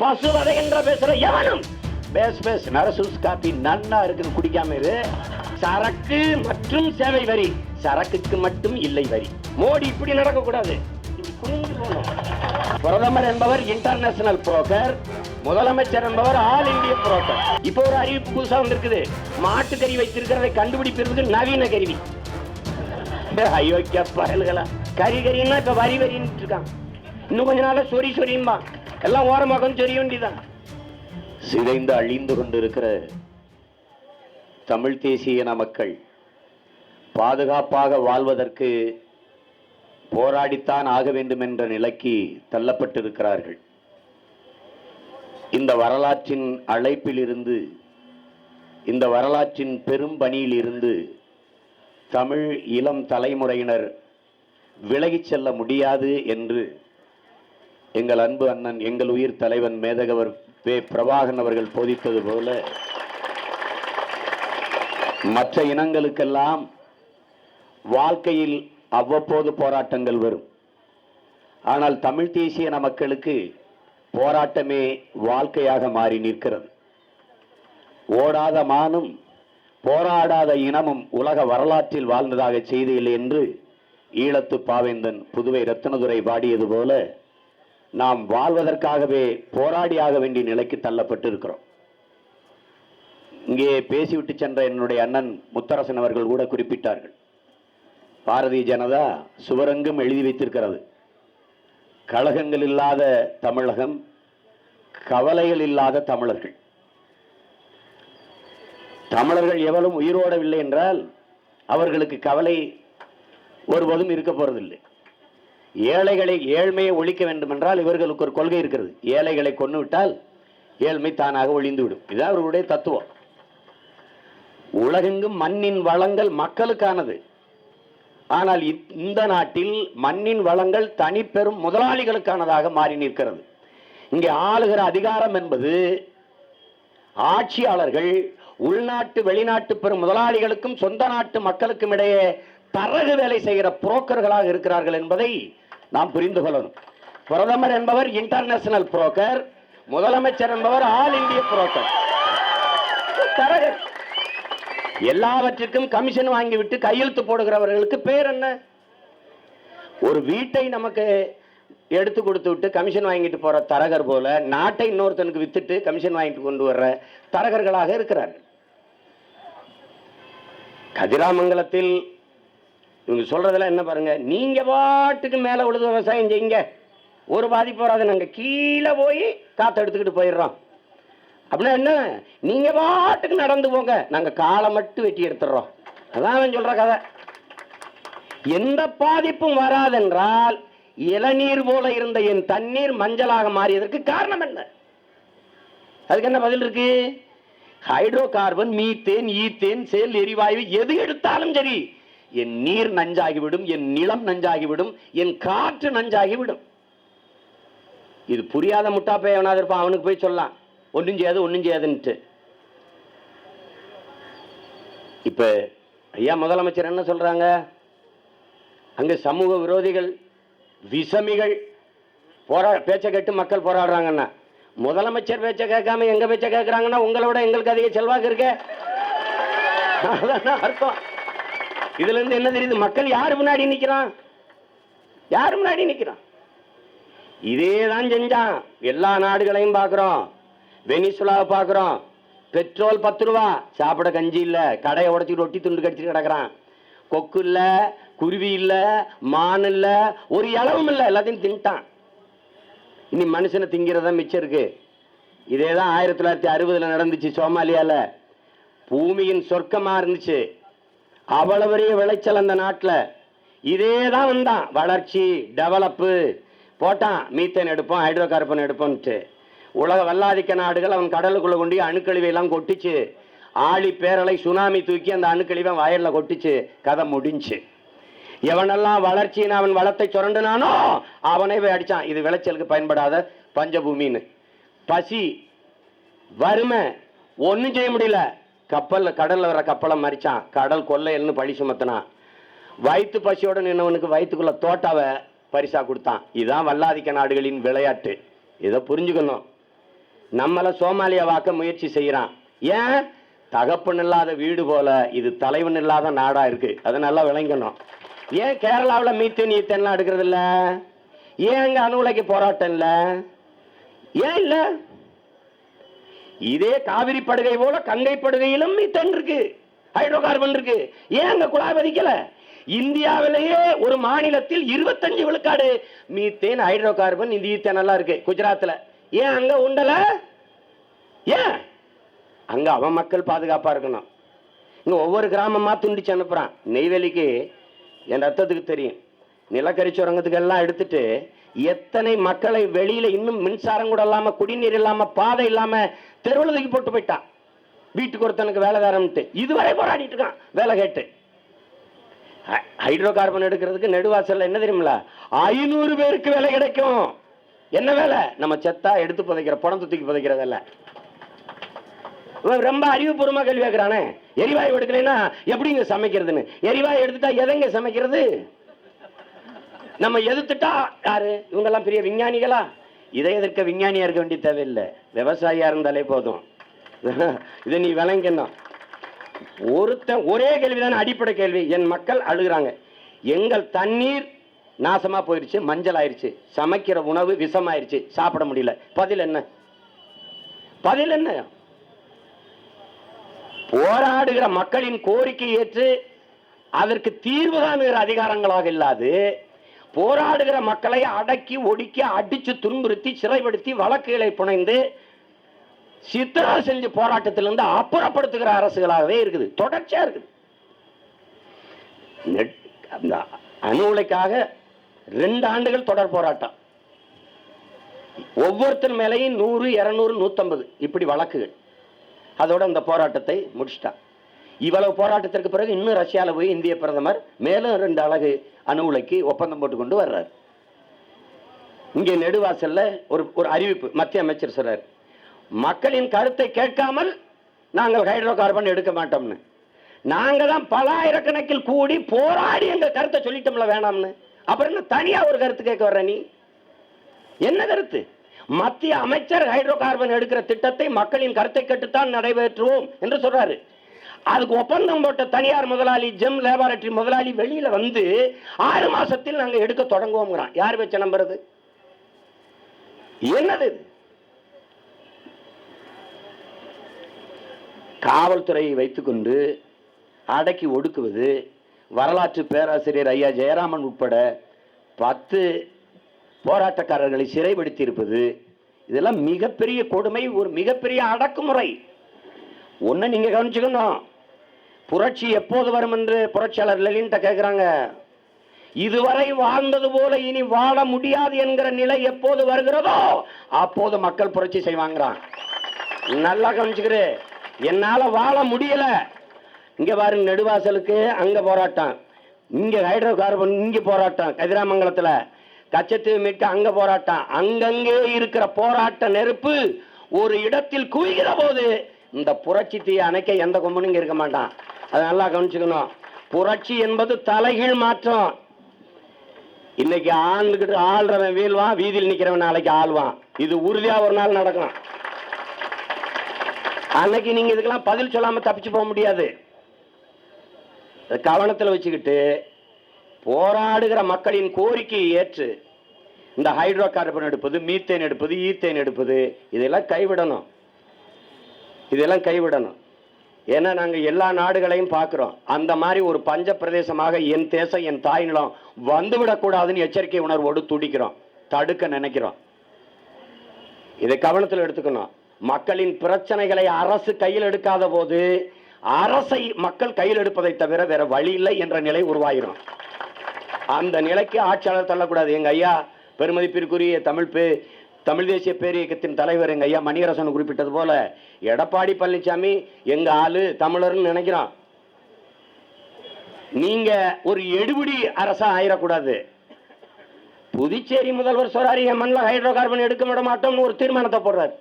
பசுவதை என்ற பேசுற எவனும் பேஸ் நரசூஸ் காப்பி நன்னா இருக்குது, குடிக்காம இரு. சரக்கு மற்றும் சேவை வரி, சரக்குக்கு மட்டும் இல்லை வரி. மோடி இப்படி நடக்க கூடாது. பிரதமர் என்பவர் இன்டர்நேஷனல் புரோக்கர், முதலமைச்சர் என்பவர் ஆல் இந்திய புரோக்கர். இப்போ ஒரு அறிவிப்பு புதுசா வந்திருக்குது, மாட்டுக்கறி வைத்திருக்கிறதை கண்டுபிடிப்பதற்கு நவீன கருவி. அயோக்கிய பயல்களா, கறின்னா இப்ப வரி வரின்னு இருக்கான். இன்னும் கொஞ்ச நாள சொரியும்பா, எல்லாம் ஓரமாக சொரிய வேண்டியதான். சிதைந்து அழிந்து கொண்டிருக்கிற தமிழ் தேசிய இன மக்கள் பாதுகாப்பாக வாழ்வதற்கு போராடித்தான் ஆக வேண்டும் என்ற நிலைக்கு தள்ளப்பட்டிருக்கிறார்கள். இந்த வரலாற்றின் அழைப்பில் இருந்து, இந்த வரலாற்றின் பெரும் பணியில் இருந்து தமிழ் இளம் தலைமுறையினர் விலகிச் செல்ல முடியாது என்று எங்கள் அன்பு அண்ணன், எங்கள் உயிர் தலைவன் மேதகவர் வே. பிரபாகரன் அவர்கள் போதித்தது போல, மற்ற இனங்களுக்கெல்லாம் வாழ்க்கையில் அவ்வப்போது போராட்டங்கள் வரும். ஆனால் தமிழ் தேசிய மக்களுக்கு போராட்டமே வாழ்க்கையாக மாறி நிற்கிறது. ஓடாத மானும் போராடாத இனமும் உலக வரலாற்றில் வாழ்ந்ததாக செய்தியில்லை என்று ஈழத்து பாவேந்தன் புதுவை ரத்தினதுரை பாடியது போல, நாம் வாழ்வதற்காகவே போராடியாக வேண்டிய நிலைக்கு தள்ளப்பட்டு இருக்கிறோம். இங்கே பேசிவிட்டு சென்ற என்னுடைய அண்ணன் முத்தரசன் அவர்கள் கூட குறிப்பிட்டார்கள், பாரதிய ஜனதா சுவரெங்கும் எழுதி வைத்திருக்கிறது, கழகங்கள் இல்லாத தமிழகம், கவலைகள் இல்லாத தமிழர்கள். தமிழர்கள் எவரும் உயிரோடவில்லை என்றால் அவர்களுக்கு கவலை ஒருபோதும் இருக்க போறதில்லை. ஏழ்மையை ஒழிக்க வேண்டும் என்றால் இவர்களுக்கு ஒரு கொள்கை இருக்கிறது, ஏழைகளை கொண்டு விட்டால் ஏழ்மை தானாக ஒழிந்துவிடும். இதுதான் அவர்களுடைய தத்துவம். உலகெங்கும் மண்ணின் வளங்கள் மக்களுக்கானது. ஆனால் இந்த நாட்டில் மண்ணின் வளங்கள் தனிப்பெரும் முதலாளிகளுக்கானதாக மாறி நிற்கிறது. இங்கே ஆளுகிற அதிகாரம் என்பது ஆட்சியாளர்கள் உள்நாட்டு வெளிநாட்டு பெரும் முதலாளிகளுக்கும் சொந்த நாட்டு மக்களுக்கும் இடையே தரகு வேலை செய்கிற புரோக்கர்களாக இருக்கிறார்கள் என்பதை நாம் புரிந்து கொள்ளணும். பிரதமர் என்பவர் இன்டர்நேஷனல் புரோக்கர், முதலமைச்சர் என்பவர் ஆல் இந்திய புரோக்கர். தரகர் எல்லாவற்றுக்கும் கமிஷன் வாங்கிவிட்டு கையெழுத்து போடுகிறவர்களுக்கு பேர் என்ன? ஒரு வீட்டை நமக்கு எடுத்து கொடுத்து விட்டு கமிஷன் வாங்கிட்டு போற தரகர் போல நாட்டை இன்னொருத்தனுக்கு வித்துட்டு கமிஷன் வாங்கிட்டு கொண்டு வர்ற தரகர்களாக இருக்கிறார்கள். கதிராமங்கலத்தில் இவங்க சொல்றதெல்லாம் என்ன பாருங்க, நீங்க பாட்டுக்கு மேல உழுது விவசாயம் செய்யுங்க, ஒரு பாதிப்பு வராது, நாங்க கீழே போய் காத்து எடுத்துக்கிட்டு போயிடுறோம். அப்படின்னா என்ன, நீங்க பாட்டுக்கு நடந்து போங்க, நாங்க காலை மட்டும் வெட்டி எடுத்துடுறோம். அதான் அவன் சொல்ற கதை. எந்த பாதிப்பும் வராதென்றால் இளநீர் போல இருந்த என் தண்ணீர் மஞ்சளாக மாறியதற்கு காரணம் என்ன? அதுக்கு என்ன பதில் இருக்கு? ஹைட்ரோ கார்பன், மீத்தேன், ஈத்தேன், செயல் எரிவாயு எது எடுத்தாலும் சரி, என் நீர் நஞ்சாகிவிடும், என் நிலம் நஞ்சாகிவிடும், என் காற்று நஞ்சாகிவிடும். இது புரியாத முட்டாப்பை எவனாவது இருப்பான், அவனுக்கு போய் சொல்லலாம் ஒன்றும் செய்யாதுன்ட்டு. இப்ப ஐயா முதலமைச்சர் என்ன சொல்றாங்க, அங்க சமூக விரோதிகள் விஷமிகள் பேச்ச கேட்டு மக்கள் போராடுறாங்கன்னா, முதலமைச்சர் பேச்ச கேட்காம எங்க பேச்ச கேட்கிறாங்கன்னா உங்களோட எங்களுக்கு அதிக செல்வாக்கு இருக்க அர்த்தம். இதுல இருந்து என்ன தெரியுது, மக்கள் யாரு முன்னாடி நிக்கிறான், யாரு முன்னாடி நிக்கிறான். இதேதான் செஞ்சான். எல்லா நாடுகளையும் பாக்குறோம், வெனிசுலாவை பாக்குறோம், பெட்ரோல் 10 ரூபா, சாப்பிட கஞ்சி இல்ல, கடையை உடைச்சிட்டு ஒட்டி துண்டு கடிச்சிட்டு கிடக்குறான். கொக்கு இல்ல, குருவி இல்ல, மான் இல்ல, ஒரு இளவும் இல்ல, எல்லாத்தையும் தின்ட்டான். இனி மனுஷனை திங்கிறதா மிச்சம் இருக்கு. இதேதான் 1960 நடந்துச்சு சோமாலியால. பூமியின் சொர்க்கமா இருந்துச்சு, அவ்வளவு பெரிய விளைச்சல் அந்த நாட்டில். இதேதான் வந்தான், வளர்ச்சி டெவலப்பு போட்டான், மீத்தேன் எடுப்போம், ஹைட்ரோ கார்பன் எடுப்போம்ட்டு. உலக வல்லாதிக்க நாடுகள் அவன் கடலுக்குள்ள கொண்டு அணுக்கழிவை எல்லாம் கொட்டிச்சு. ஆழி பேரலை சுனாமி தூக்கி அந்த அணுக்கழிவை வயல்ல கொட்டிச்சு, கதை முடிஞ்சு. எவனெல்லாம் வளர்ச்சின்னு அவன் வளத்தை சுரண்டுனானோ அவனை அடிச்சான். இது விளைச்சலுக்கு பயன்படாத பஞ்சபூமின்னு. பசி, வறுமை, ஒன்னும் செய்ய முடியல. கப்பல்ல, கடல்ல வர கப்பலை மறிச்சான், கடல் கொள்ளையல்னு பழி சுமத்தினான். வயிற்று பசியோட நின்னவனுக்கு வயிற்றுக்குள்ள தோட்டாவை பரிசா கொடுத்தான். இதுதான் வல்லாதிக்க நாடுகளின் விளையாட்டு. இதை புரிஞ்சுக்கணும். நம்மள சோமாலியா வாக்க முயற்சி செய்யறான். ஏன்? தகப்பன் இல்லாத வீடு போல இது தலைவன் இல்லாத நாடா இருக்கு. அதை நல்லா விளங்கணும். ஏன் கேரளாவில் மீத்தேன் ஈத்தேன்லாம் எடுக்கிறது இல்ல? ஏன் அங்க அணு உலைக்கு போராட்டம் இல்ல? ஏன் இல்ல? இதே காவிரி படுகை போல கங்கை படுகையிலும் மீத்தேன் இருக்கு, ஹைட்ரோகார்பன் இருக்கு. ஏன் அங்க குழாய் பதிக்கல? இந்தியாவிலேயே ஒரு மாநிலத்தில் 25 விழுக்காடு மீத்தேன், ஹைட்ரோ கார்பன், இந்த ஈத்தேன் எல்லாம் இருக்கு குஜராத்ல. ஏன் அங்க உண்டல? ஏன் அங்க அவன் மக்கள் பாதுகாப்பா இருக்கணும். இங்க ஒவ்வொரு கிராமமா துண்டிச்சு அனுப்புறான். நெய்வேலிக்கு என் ரத்தத்துக்கு தெரியும், நிலக்கரி சுரங்கத்துக்கு எல்லாம் எடுத்துட்டு எத்தனை மக்களை வெளியில இன்னும் மின்சாரம் கூட இல்லாம, குடிநீர் இல்லாம, பாதை இல்லாம தெருவில் தூக்கி போட்டு போயிட்டான். வீட்டுக்கு ஒருத்தனுக்கு வேலை தரம்ட்டு இதுவரை போராடிட்டு இருக்கான் வேலை கேட்டு. ஹைட்ரோ கார்பன் எடுக்கிறதுக்கு நெடுவாசல்ல என்ன தெரியுமில்ல, 500 பேருக்கு வேலை கிடைக்கும். என்ன வேலை? நம்ம செத்தா எடுத்து புதைக்கிற, பணத்தை தூக்கி புதைக்கிறதில்ல. ரொம்ப அறிவுபூர்வமா கேள்வி கேட்கிறானே, எரிவாயு எடுக்கலைன்னா எப்படிங்க சமைக்கிறதுன்னு. எரிவாயு எடுத்துட்டா எதைங்க சமைக்கிறது? நம்ம எதிர்த்துட்டா யாரு? இவங்கெல்லாம் பெரிய விஞ்ஞானிகளா? இதை எதிர்க்க விஞ்ஞானியா இருக்க வேண்டிய தேவையில்லை, விவசாயியா இருந்தாலே போதும். இதை நீ விளங்கணும். ஒருத்தன் ஒரே கேள்விதான, அடிப்படை கேள்வி. என் மக்கள் அழுகிறாங்க, எங்கள் தண்ணீர் நாசமா போயிருச்சு, மஞ்சள் ஆயிருச்சு, சமைக்கிற உணவு விஷமாயிருச்சு, சாப்பிட முடியல. பதில் என்ன? பதில் என்ன? போராடுகிற மக்களின் கோரிக்கை ஏற்று அதற்கு தீர்வு காணுகிற அதிகாரங்களாக இல்லாது, போராடுகிற மக்களை அடக்கி ஒடுக்கி அடிச்சு துன்புறுத்தி சிறைப்படுத்தி வழக்குகளை புனைந்து சித்திரா செஞ்சு போராட்டத்திலிருந்து அப்புறப்படுத்துகிற அரசுகளாகவே இருக்குது, தொடர்ச்சியா இருக்குது. அணு உலைக்காக 2 ஆண்டுகள் தொடர் போராட்டம், ஒவ்வொருத்தர் மேலையும் 100, 200, 150 இப்படி வழக்குகள். அதோட அந்த போராட்டத்தை முடிச்சிட்டான். இவ்வளவு போராட்டத்திற்கு பிறகு இன்னும் ரஷ்யாவில் போய் இந்திய பிரதமர் மேலும் 2 அலகு அணு உலைக்கு ஒப்பந்தம் போட்டு கொண்டு வர்றார். இங்கே நெடுவாசல்ல ஒரு அறிவிப்பு மத்திய அமைச்சர் சொல்றார், மக்களின் கருத்தை கேட்காமல் நாங்கள் ஹைட்ரோ கார்பன் எடுக்க மாட்டோம்னு. நாங்க தான் பல ஆயிரக்கணக்கில் கூடி போராடி எங்க கருத்தை சொல்லிட்டோம்ல வேணாம்னு. அப்புறம் என்ன தனியா ஒரு கருத்து கேட்க வர்ற நீ? என்ன கருத்து? மத்திய அமைச்சர் ஹைட்ரோ கார்பன் எடுக்கிற திட்டத்தை மக்களின் கருத்தை கேட்டுத்தான் நிறைவேற்றுவோம் என்று சொல்றாரு. அதுக்கு ஒப்பந்தம் போட்ட தனியார் முதலாளி, ஜெம் லேபாரட்டரி முதலாளி வெளியில வந்து 6 மாசத்தில் நாங்க எடுக்க தொடங்குவோம். யார் வச்ச நம்புறது? என்னது இது? காவல்துறையை வைத்துக்கொண்டு அடக்கி ஒடுக்குவது, வரலாற்று பேராசிரியர் ஐயா ஜெயராமன் உட்பட 10 போராட்டக்காரர்களை சிறைப்படுத்தி இருப்பது, இதெல்லாம் மிகப்பெரிய கொடுமை, ஒரு மிகப்பெரிய அடக்குமுறை. ஒன்னு நீங்க கவனிச்சுக்கணும், புரட்சி எப்போது வரும் என்று புரட்சியாளர் லெனின் கேட்கிறாங்க. இதுவரை வாழ்ந்தது போல இனி வாழ முடியாது என்கிற நிலை எப்போது வருகிறதோ அப்போது மக்கள் புரட்சி செய்வாங்கிறான். நல்லா கவனிச்சுக்கிற, என்னால வாழ முடியல. இங்க பாருங்க, நெடுவாசலுக்கு அங்க போராட்டம், இங்க ஹைட்ரோ கார்பன் இங்க போராட்டம், கதிராமங்கலத்துல கச்சத்தீவு மீட்க அங்க போராட்டம். அங்கங்கே இருக்கிற போராட்ட நெருப்பு ஒரு இடத்தில் குவிகிற போது இந்த புரட்சி தீயை அணைக்க எந்த கொம்பனும் இங்க இருக்க மாட்டான். அதை நல்லா கவனிச்சுக்கணும். புரட்சி என்பது தலைகீழ் மாற்றம். இன்னைக்கு ஆள்றவன் வீழ்வான், வீதியில் நிக்கிறவன் நாளைக்கு ஆள்வான். இது உறுதியா ஒரு நாள் நடக்கும். அன்னைக்கு நீங்க இதுக்கெல்லாம் பதில் சொல்லாம தப்பிச்சு போக முடியாது. கவனத்தில் வச்சுக்கிட்டு போராடுகிற மக்களின் கோரிக்கையை ஏற்று இந்த ஹைட்ரோ கார்பன் எடுப்பது, மீத்தேன் எடுப்பது, ஈத்தேன் எடுப்பது, இதெல்லாம் கைவிடணும். இதெல்லாம் கைவிடணும். ஏன்னா நாங்க எல்லா நாடுகளையும் பார்க்கிறோம். அந்த மாதிரி ஒரு பஞ்ச பிரதேசமாக என் தேசம், என் தாய் நிலம் வந்துவிடக்கூடாதுன்னு எச்சரிக்கை உணர்வோடு துடிக்கிறோம், தடுக்க நினைக்கிறோம். இதை கவனத்தில் எடுத்துக்கணும். மக்களின் பிரச்சனைகளை அரசு கையில் எடுக்காத போது அரசை மக்கள் கையில் எடுப்பதை தவிர வேற வழி இல்லை என்ற நிலை உருவாகிடும். அந்த நிலைக்கு ஆட்சியாளர் தள்ளக்கூடாது. எங்க ஐயா பெருமதிப்பிற்குரிய தமிழ் தேசிய பேரியக்கத்தின் தலைவர் எங்க ஐயா மணியரசன் குறிப்பிட்டது போல, எடப்பாடி பழனிசாமி எங்க ஆளு தமிழர்னு நினைக்கிறான். நீங்க ஒரு எடுபிடி அரசா ஆயிடக்கூடாது. புதுச்சேரி முதல்வர் சொல்றாரு, என் மண்ணில் ஹைட்ரோ கார்பன் எடுக்க விட மாட்டோம்னு ஒரு தீர்மானத்தை போடுறாரு.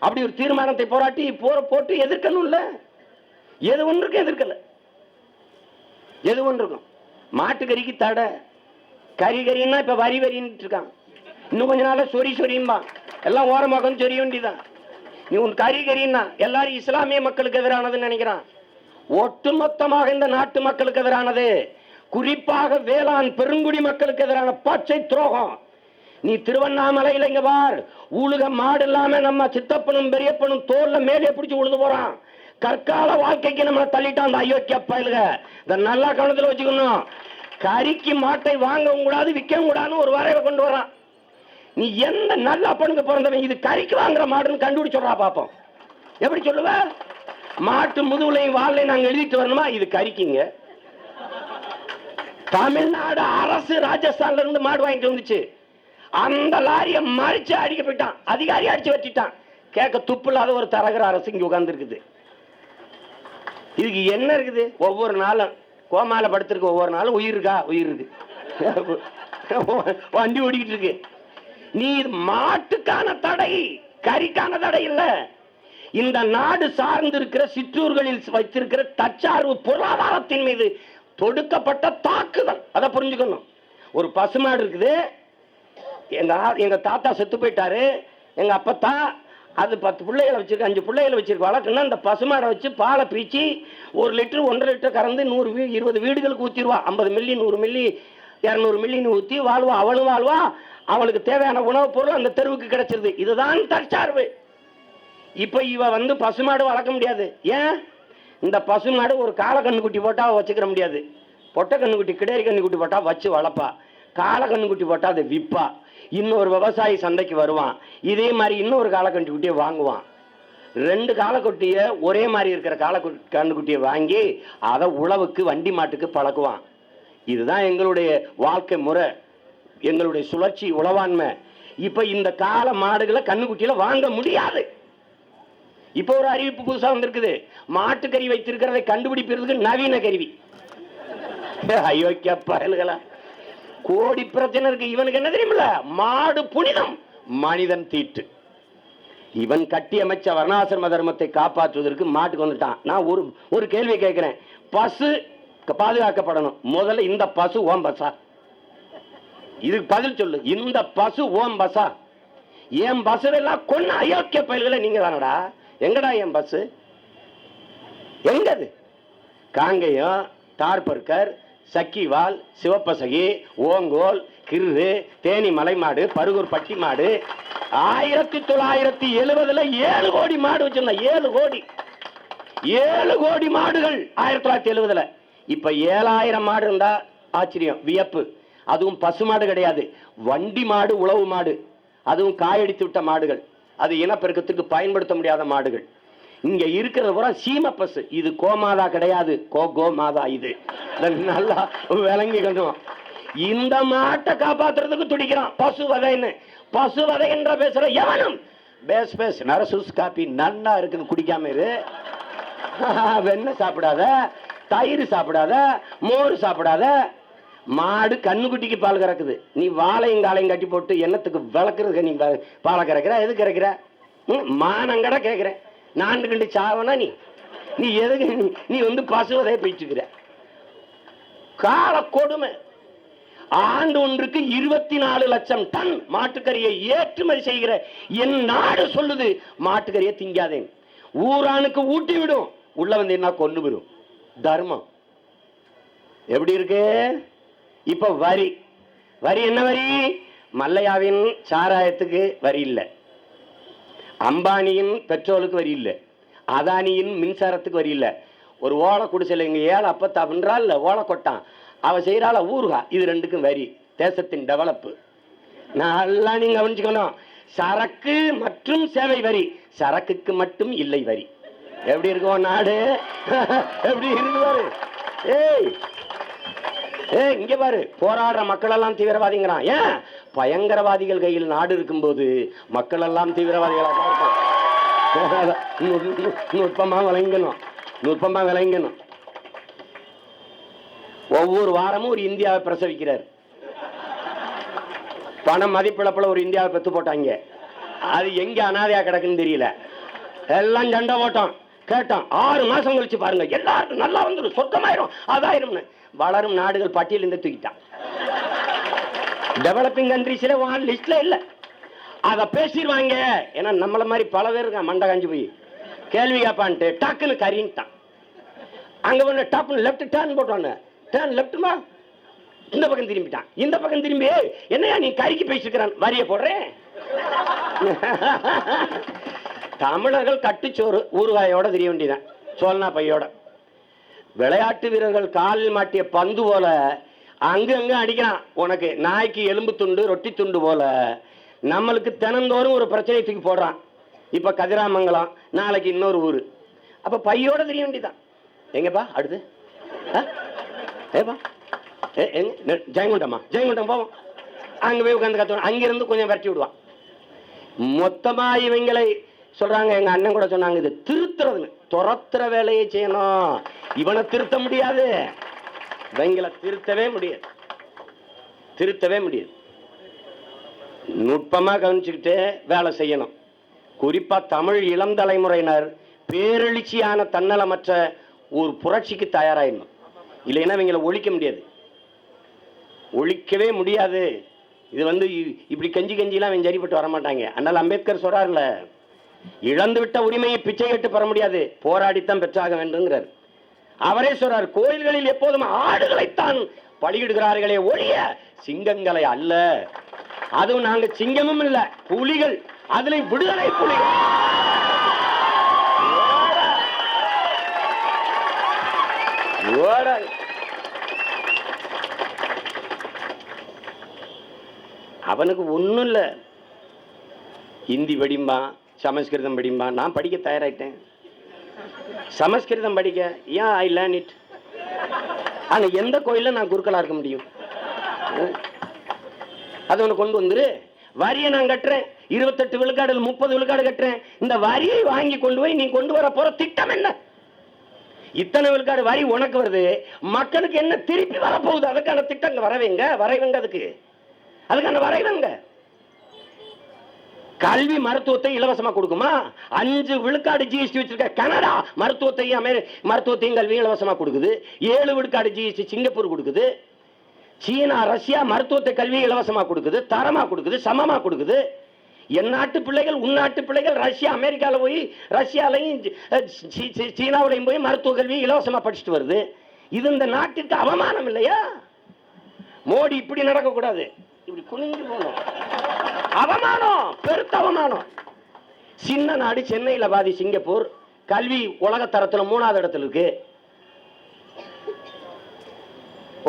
அப்படி ஒரு தீர்மானத்தை போட்டு எதிர்க்கணும் இல்ல? எது ஒன்றுக்கும் எதிர்க்கல. எது ஒன்றுக்கும் மாட்டுக்கறிக்கு தடை, கறின்னா இப்ப வரி வரின்னு இருக்கான். இன்னும் கொஞ்ச நாள் சொரியும்பா, எல்லாம் ஓரமாக சொரிய வேண்டிதான். நீ உன் கரிகரின்னா எல்லாரும் இஸ்லாமிய மக்களுக்கு எதிரானதுன்னு நினைக்கிறான். ஒட்டுமொத்தமாக இந்த நாட்டு மக்களுக்கு எதிரானது, குறிப்பாக வேளாண் பெருங்குடி மக்களுக்கு எதிரான பச்சை துரோகம். நீ திருவண்ணாமலையில் இங்க பார், உழுக மாடு இல்லாம நம்ம சித்தப்பனும் பெரியப்பனும் தோல்ல மேலே பிடிச்சு உழுது போறான். கற்கால வாழ்க்கைக்கு நம்மளை தள்ளிட்டான் அந்த அயோக்கிய பயலுக. இதை நல்லா கவனத்தில் வச்சுக்கணும். கறிக்கு மாட்டை வாங்கவும் கூடாது, விற்கவும் கூடாதுன்னு ஒரு வரைவை கொண்டு வரான். நீ எந்த நல்ல அப்பனுக்கு பிறந்தவன் இது கறிக்கு வாங்குற மாடுன்னு கண்டுபிடிச்சா பாப்போம். எப்படி சொல்லுவ? மாட்டு முதுகுலையும் வாழையும் நாங்க எழுதிட்டு வரணுமா? இது கறிக்குங்க. தமிழ்நாடு அரசு ராஜஸ்தான்ல இருந்து மாடு வாங்கிட்டு வந்துச்சு. அந்த லாரியை மறிச்சு அடிக்க போயிட்டான், அதிகாரி அடிச்சு வச்சிட்டான். கேட்க துப்பு இல்லாத ஒரு தரகர அரசு இங்க உட்கார்ந்து இருக்குது. இதுக்கு என்ன இருக்குது? ஒவ்வொரு நாளும் கோமால படுத்திருக்கு, ஒவ்வொரு நாளும் உயிர் இருக்கா? உயிர் இருக்கு. வண்டி ஓடிக்கிட்டு இருக்கு. நீ மாட்டுக்கான தடை, கறிக்கான தடை இல்ல. இந்த நாடு சார்ந்து இருக்கிற சிற்றூர்களில் வைத்திருக்கிற தற்சார்பு பொருளாதாரத்தின் மீது தொடுக்கப்பட்ட தாக்குதல். அதை புரிஞ்சுக்கணும். ஒரு பசுமாடு இருக்குது. எங்க தாத்தா செத்து போயிட்டாரு, எங்க அப்பத்தா. அது 10 பிள்ளைகளை வச்சிருக்கு, 5 பிள்ளைகளை வச்சிருக்கு. வளர்க்குன்னா அந்த பசுமாடை வச்சு பாலை பீச்சி 1 லிட்டர் 1.5 லிட்டர் கறந்து 120 வீடுகளுக்கு ஊற்றிடுவா. 50 மில்லி 100 மில்லி 200 மில்லின்னு ஊற்றி வாழ்வா. அவளும் வாழ்வா. அவளுக்கு தேவையான உணவுப் பொருள் அந்த தெருவுக்கு கிடைச்சிருது. இதுதான் தற்சார்பு. இப்ப இவ பசுமாடு வளர்க்க முடியாது. ஏன்? இந்த பசுமாடு ஒரு காளை கண்ணுக்குட்டி போட்டா வச்சுக்கிற முடியாது. பொட்டை கண்ணுக்குட்டி, கிடேரி கண்ணுக்குட்டி போட்டா வச்சு வளர்ப்பா. காளை கண்ணுக்குட்டி போட்டா அதை விற்பா. இன்னொரு விவசாயி சந்தைக்கு வருவான், இதே மாதிரி இன்னொரு காளை கண்ணுக்குட்டியை வாங்குவான். 2 காளைக்குட்டிய ஒரே மாதிரி இருக்கிற கண்ணுக்குட்டியை வாங்கி அதை உழவுக்கு வண்டி மாட்டுக்கு பழக்குவான். இதுதான் எங்களுடைய வாழ்க்கை முறை, எங்களுடைய சுழற்சி, உழவாண்மை. இப்ப இந்த காளை மாடுகளை கண்ணுக்குட்டியில வாங்க முடியாது. இப்ப ஒரு அறிவிப்பு புதுசா வந்திருக்குது. மாட்டுக்கறி வைத்திருக்கிறதை கண்டுபிடிப்பதற்கு நவீன கருவி. அயோக்கிய பயல்களா, கோடி பிரச்சனை இருக்கு. இவனுக்கு என்ன தெரியுமில்ல? மாடு புனிதம், மனிதன் தீட்டு. இவன் கட்டி அமைச்ச வர்ணாசிரம தர்மத்தை காப்பாற்றுவதற்கு மாட்டுக்கு வந்துட்டான். நான் ஒரு கேள்வி கேட்கிறேன். பசு பாதுகாக்கப்படணும். முதல்ல இந்த பசு ஓம் பசா? இதுக்கு பதில் சொல்லு. இந்த பசு ஓம் பசா? என் பசு எல்லாம் கொன்ன அயோக்கிய பயல்களை நீங்க தானடா. எங்கடா என் பசு? எங்கது? காங்கேயம், தார்பர்கர், சக்கிவால், சிவப்பசகி, ஓங்கோல், கிரு, தேனி மலை மாடு, பருகூர் பட்டி மாடு. 1970 7 கோடி மாடு வச்சிருந்தேன். 7 கோடி மாடுகள் 1970. இப்ப 7000 மாடு இருந்தா ஆச்சரியம், வியப்பு. அதுவும் பசு மாடு கிடையாது, வண்டி மாடு, உழவு மாடு. அதுவும் காயடித்து விட்ட மாடுகள். அது இனப்பெருக்கத்துக்கு பயன்படுத்த முடியாத மாடுகள். இங்க இருக்கிறது பூரா சீம பசு. இது கோமாதா கிடையாது, கோ மாதா. இது நல்லா விளங்கிக்கணும். இந்த மாட்டை காப்பாத்துறதுக்கு துடிக்கிறான் பசுவதைன்னு. பசுவதை என்ற பேசுற எவனும் பேஸ் நரசூஸ் காப்பி நல்லா இருக்குன்னு குடிக்காம இரு. வெண்ணெய் சாப்பிடாத, தயிர் சாப்பிடாத, மோர் சாப்பிடாத. மாடு கண்ணுக்குட்டிக்கு பால் கறக்குது. நீ வாழையும் காலையும் கட்டி போட்டு என்னத்துக்கு விளக்குறதுக்கு நீ பாலை கறக்கிற? எது கறக்கிற? மானங்கட கேட்கிறேன். நான்கு கண்டு சாவனா நீ எதுக்கு நீ பசுவதை போயிட்டு கால கொடுமை. ஆண்டு ஒன்றுக்கு 24 லட்சம் டன் மாட்டுக்கறியை ஏற்றுமதி செய்கிற என் நாடு சொல்லுது, மாட்டுக்கறியை திங்காதே. ஊரானுக்கு ஊட்டி விடும், உள்ள வந்து என்ன கொண்டு வரும். தர்மம் எப்படி இருக்கு? இப்ப வரி என்ன வரி? மல்லையாவின் சாராயத்துக்கு வரி இல்லை, அம்பானியின் பெட்ரோலுக்கு வரி இல்லை, அதானியின் மின்சாரத்துக்கு வரி இல்லை. ஒரு ஓலை குடிசையில் இங்க 7 அப்பத்தா அப்படின்றால் ஓலை கொட்டான், அவ செய்யறால ஊருகா. இது 2க்கும் வரி. தேசத்தின் டெவலப்பு நல்லா நீங்க கவனிச்சுக்கணும். சரக்கு மற்றும் சேவை வரி, சரக்குக்கு மட்டும் இல்லை வரி. எப்படி இருக்கும் நாடு? எப்படி இருக்குவாரு? இங்க பாரு, போராடுற மக்கள் எல்லாம் தீவிரவாதிங்கிறான். ஏன்? பயங்கரவாதிகள் கையில் நாடு இருக்கும் போது மக்கள் எல்லாம் தீவிரவாதிகளாக நுட்பமா விளங்கணும். ஒவ்வொரு வாரமும் ஒரு இந்தியாவை பிரசவிக்கிறார். பணம் மதிப்பிழப்புல ஒரு இந்தியாவை பெத்து போட்டாங்க. அது எங்க அனாதையா கிடக்குன்னு தெரியல. எல்லாம் சண்டை போட்டோம், கேட்டோம். 6 மாசம் கழிச்சு பாருங்க, எல்லாருக்கும் நல்லா வந்துடும், சொர்க்கமாயிரும், அதாயிரும். வளரும் நாடுகள் பட்டியல் இருந்து தூக்கிட்டான். டெவலப்பிங் கண்ட்ரிஸ்ல லிஸ்ட்ல இல்ல. அத பேசிடுவாங்க. ஏன்னா நம்மள மாதிரி பல பேர் இருக்கான் மண்டை காஞ்சி போய் கேள்வி கேட்பான்ட்டு டக்குன்னு கறின்ட்டான். அங்க ஒண்ணு டப்புன்னு லெஃப்ட் டர்ன் போட்டோன்னு டர்ன் லெஃப்ட்மா இந்த பக்கம் திரும்பிட்டான். இந்த பக்கம் திரும்பி என்னையா நீ கறிக்கு பேசிக்கிறான் வரிய போடுறேன். தமிழர்கள் கட்டுச்சோறு ஊறுகாயோட தெரிய வேண்டியதான் சோழனா பையோட. விளையாட்டு வீரர்கள் காலில் மாட்டிய பந்து போல அங்கங்க அடிக்கிறான். உனக்கு நாய்க்கு எலும்பு துண்டு ரொட்டி துண்டு போல நம்மளுக்கு தினந்தோறும் ஒரு பிரச்சனை தூக்கி போடுறான். இப்ப கதிராமங்கலம், நாளைக்கு இன்னொரு ஊரு. அப்ப பையோட தெரிய வேண்டியதான். எங்கப்பா அடுத்து ஏப்பா ஜெயங்கொண்டமா ஜெயங்கொண்டம் போவோம். அங்க போய் உட்காந்து கத்துவோம். அங்கிருந்து கொஞ்சம் விரட்டி விடுவான். மொத்தமா இவங்களை சொல்றாங்க. எங்க அண்ணன் கூட சொன்னாங்க இது திருத்துறதுன்னு. துரத்துற வேலையை செய்யணும். இவனை திருத்த முடியாது, இவங்களை திருத்தவே முடியாது, திருத்தவே முடியாது. நுட்பமா கவனிச்சுக்கிட்டு வேலை செய்யணும். குறிப்பா தமிழ் இளம் தலைமுறையினர் பேரெழுச்சியான தன்னலமற்ற ஒரு புரட்சிக்கு தயாராயிடணும். இல்லைன்னா இவங்களை ஒழிக்க முடியாது, ஒழிக்கவே முடியாது. இது இப்படி கஞ்சி கஞ்சிலாம் அவன் சரிப்பட்டு வரமாட்டாங்க. அதனால அம்பேத்கர் சொல்றாருல, இழந்து விட்ட உரிமையை பிச்சை கேட்டு பெற முடியாது, போராடித்தான் பெற்றாக வேண்டும்ங்கிறார். அவரே சொல்றார், கோயில்களில் எப்போதும் ஆடுகளைத்தான் பலியிடுகிறார்களே ஒழிய சிங்கங்களை அல்ல. அதுவும் நாங்க சிங்கமும் இல்ல, புலிகள். அதுல விடுதலை புலிகள். அவனுக்கு ஒண்ணும் இல்ல, ஹிந்தி படிம்பான், சமஸ்கிருதம் படிம்பான். நான் படிக்க தயாராயிட்டேன். சமஸ்கிருதம் படிக்க ஏன் ஐ லேர்ன் இட். ஆனா எந்த கோயில்ல நான் குருக்களா இருக்க முடியும்? அது ஒன்று கொண்டு வந்துரு. வரியை நான் கட்டுறேன், 28 விழுக்காடு 30 விழுக்காடு கட்டுறேன். இந்த வரியை வாங்கி கொண்டு போய் நீ கொண்டு வர போற திட்டம் என்ன? இத்தனை விழுக்காடு வரி உனக்கு வருது, மக்களுக்கு என்ன திருப்பி வரப்போகுது? அதுக்கான திட்டங்கள் வரவேங்க, வரைவங்க. அதுக்கான வரைவங்க. கல்வி மருத்துவத்தை இலவசமா கொடுக்குமா? 5 விழுக்காடு ஜிஎஸ்டி வச்சிருக்க கனடா மருத்துவத்தையும் கல்வியும் இலவசமா கொடுக்குது. 7 விழுக்காடு ஜிஎஸ்டி சிங்கப்பூர் கொடுக்குது. சீனா ரஷ்யா மருத்துவத்தை கல்வி இலவசமா கொடுக்குது, தரமா கொடுக்குது, சமமா கொடுக்குது. என் நாட்டு பிள்ளைகள் உள்நாட்டு பிள்ளைகள் ரஷ்யா அமெரிக்காவில் போய் ரஷ்யாலையும் சீனாவிலையும் போய் மருத்துவ கல்வி இலவசமா படிச்சுட்டு வருது. இது இந்த நாட்டிற்கு அவமானம் இல்லையா? மோடி இப்படி நடக்கக்கூடாது, இப்படி குனிஞ்சு போகணும். அவமானம், பெருத்த அவமானம். சின்ன நாடு சென்னையில் பாதி, சிங்கப்பூர் கல்வி உலக தரத்துல 3வது இடத்துல இருக்கு.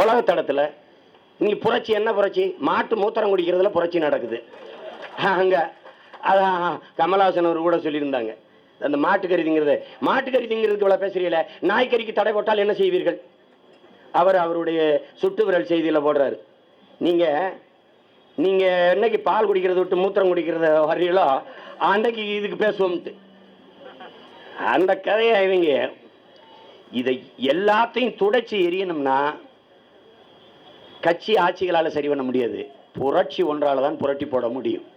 உலக தரத்துல நீ புரட்சி என்ன புரட்சி? மாட்டு மூத்திரம் குடிக்கிறதுல புரட்சி நடக்குது. அங்க அதான் கமலஹாசன் அவர் கூட சொல்லியிருந்தாங்க, அந்த மாட்டுக்கறி திங்கிறதுக்கு இவ்வளவு பேசுறீங்களே, நாய்க்கறிக்கு தடை போட்டால் என்ன செய்வீர்கள்? அவருடைய சுட்டு விரல் செய்தியில போடுறாரு. நீங்க என்னைக்கு பால் குடிக்கிறத விட்டு மூத்திரம் குடிக்கிறத வர்றீங்களோ அன்னைக்கு இதுக்கு பேசுவோம்ட்டு அந்த கதையை இவங்க இதை எல்லாத்தையும் துடைச்சி எரியணும்னா கட்சி ஆட்சிகளால சரி பண்ண முடியாது. புரட்சி ஒன்றால தான் புரட்டி போட முடியும்.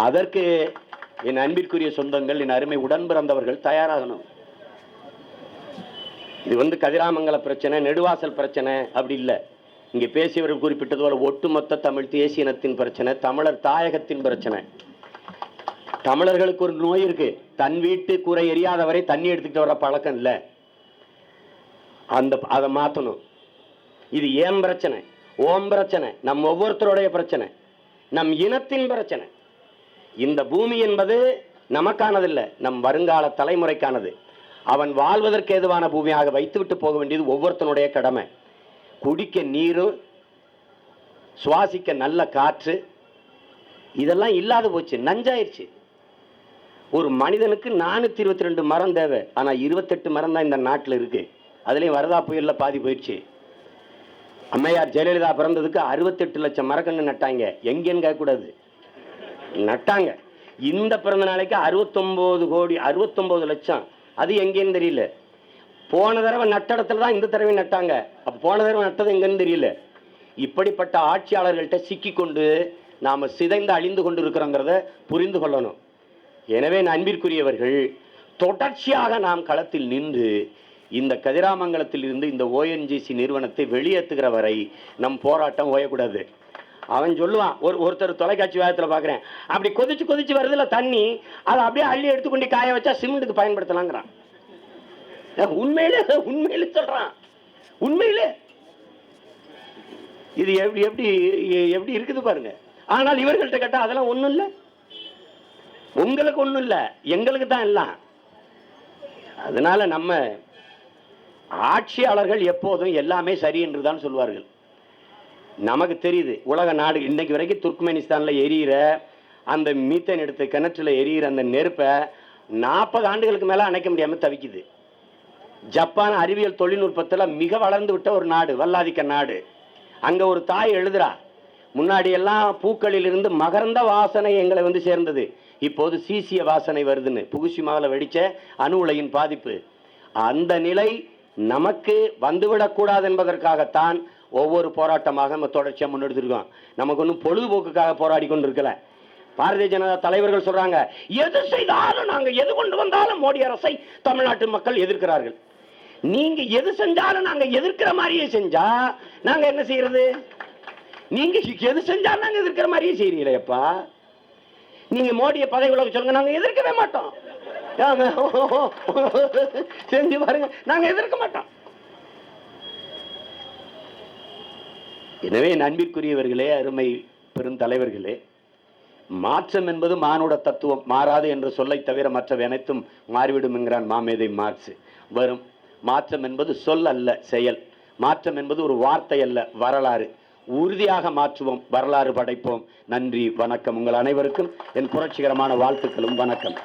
அதற்கு என் அன்பிற்குரிய சொந்தங்கள், என் அருமை உடன் பிறந்தவர்கள் தயாராகணும். இது கதிராமங்கல பிரச்சனை, நெடுவாசல் பிரச்சனை அப்படி இல்லை. இங்கே பேசியவர்கள் குறிப்பிட்டது போல ஒட்டுமொத்த தமிழ் தேசிய இனத்தின் பிரச்சனை, தமிழர் தாயகத்தின் பிரச்சனை. தமிழர்களுக்கு ஒரு நோய் இருக்கு, தன் வீட்டு கூரை எரியாதவரை தண்ணி எடுத்துக்கிட்டு வர பழக்கம் இல்லை. அதை மாற்றணும். இது ஏன் பிரச்சனை, ஓம் பிரச்சனை, நம் ஒவ்வொருத்தருடைய பிரச்சனை, நம் இனத்தின் பிரச்சனை. இந்த பூமி என்பது நமக்கானதில்லை, நம் வருங்கால தலைமுறைக்கானது. அவன் வாழ்வதற்கு ஏதுவான பூமியாக வைத்துவிட்டு போக வேண்டியது ஒவ்வொருத்தனுடைய கடமை. குடிக்க நீரும், சுவாசிக்க நல்ல காற்று, இதெல்லாம் இல்லாத போச்சு, நஞ்சாயிருச்சு. ஒரு மனிதனுக்கு 422 மரம் தேவை, ஆனா 28 மரம் தான் இந்த நாட்டில் இருக்கு. அதுலயும் வரதா புயல்ல பாதி போயிடுச்சு. அம்மையார் ஜெயலலிதா பிறந்ததுக்கு 68 லட்சம் மரக்கன்று நட்டாங்க. எங்கேன்னு கேட்கக்கூடாது, நட்டாங்க. இந்த பிறந்த நாளைக்கு 69 லட்சம். அது எங்கேன்னு தெரியல. போன தடவை நட்ட இடத்துல தான் இந்த தடவை நட்டாங்க. அப்ப போன தடவை நட்டது எங்கன்னு தெரியல. இப்படிப்பட்ட ஆட்சியாளர்கள்ட்ட சிக்கி கொண்டு நாம சிதைந்து அழிந்து கொண்டு இருக்கிறோங்கிறத புரிந்து கொள்ளணும். எனவே அன்பிற்குரியவர்கள், தொடர்ச்சியாக நாம் களத்தில் நின்று இந்த கதிராமங்கலத்தில் இருந்து இந்த ONGC நிறுவனத்தை வெளியேற்றுகிற வரை நம் போராட்டம் ஓயக்கூடாது. அவன் சொல்லுவான், ஒருத்தர் தொலைக்காட்சி வேகத்தில் பார்க்குறேன், அப்படி கொதிச்சு கொதிச்சு வருதுல தண்ணி, அதை அப்படியே அள்ளி எடுத்துக்கொண்டு காய வச்சா சிமெண்ட்டுக்கு பயன்படுத்தலாங்கிறான். உண்மையிலே உண்மையிலே சொல்றான், உண்மையிலே. இது எப்படி எப்படி எப்படி இருக்குது பாருங்க. ஆனால் இவர்கள்ட்ட கேட்டா அதெல்லாம் ஒண்ணும் இல்லை, உங்களுக்கு ஒண்ணும் இல்லை, எங்களுக்கு தான் எல்லாம். அதனால நம்ம ஆட்சியாளர்கள் எப்போதும் எல்லாமே சரி என்று தான் சொல்வார்கள். நமக்கு தெரியுது உலக நாடு இன்னைக்கு வரைக்கும் துர்க்மெனிஸ்தான்ல எரியிற அந்த மீத்தேன் எடுத்து கிணற்றுல எரியிற அந்த நெருப்பை 40 ஆண்டுகளுக்கு மேல அணைக்க முடியாம தவிக்குது. ஜப்பான் அறிவியல் தொழில்நுட்பத்துல மிக வளர்ந்து விட்ட ஒரு நாடு, வல்லாதிக்க நாடு. அங்க ஒரு தாய் எழுதுறா, முன்னாடி எல்லாம் பூக்களில் இருந்து மகர்ந்த வாசனை எங்களை வந்து சேர்ந்தது, இப்போது சீசிய வாசனை வருதுன்னு. புகுஷிமாவில் வெடிச்ச அணு உலையின் பாதிப்பு. அந்த நிலை நமக்கு வந்துவிடக்கூடாது என்பதற்காகத்தான் ஒவ்வொரு போராட்டமாக நம்ம தொடர்ச்சியாக முன்னெடுத்திருக்கோம். நமக்கு ஒன்றும் பொழுதுபோக்குக்காக போராடி கொண்டு இருக்கல. பாரதிய ஜனதா தலைவர்கள் சொல்றாங்க, எது செய்தாலும் நாங்க எது கொண்டு வந்தாலும் மோடி அரசை தமிழ்நாட்டு மக்கள் எதிர்க்கிறார்கள். நீங்க எது செஞ்சாலும் நாங்க எதிர்க்கிற மாதிரியே செஞ்சா நாங்க என்ன செய்யறது? நீங்க எது செஞ்சாலும் நாங்க எதிர்க்கிற மாதிரியே செய்யறீங்களேப்பா. நீங்க மோடியை பதவி விலக சொல்லுங்க, நாங்க எதிர்க்கவே மாட்டோம். செஞ்சு பாருங்க, நாங்க எதிர்க்க மாட்டோம். எனவே அன்பிற்குரியவர்களே, அருமை பெருந்தலைவர்களே, மாற்றம் என்பது மானுட தத்துவம், மாறாது என்ற சொல்லை தவிர மற்ற அனைத்தும் மாறிவிடும் என்கிறான் மாமேதை மார்க்ஸ். வரும் மாற்றம் என்பது சொல் அல்ல, செயல். மாற்றம் என்பது ஒரு வார்த்தை அல்ல, வரலாறு. உறுதியாக மாற்றுவோம், வரலாறு படைப்போம். நன்றி, வணக்கம். உங்கள் அனைவருக்கும் என் புரட்சிகரமான வாழ்த்துக்களும் வணக்கம்.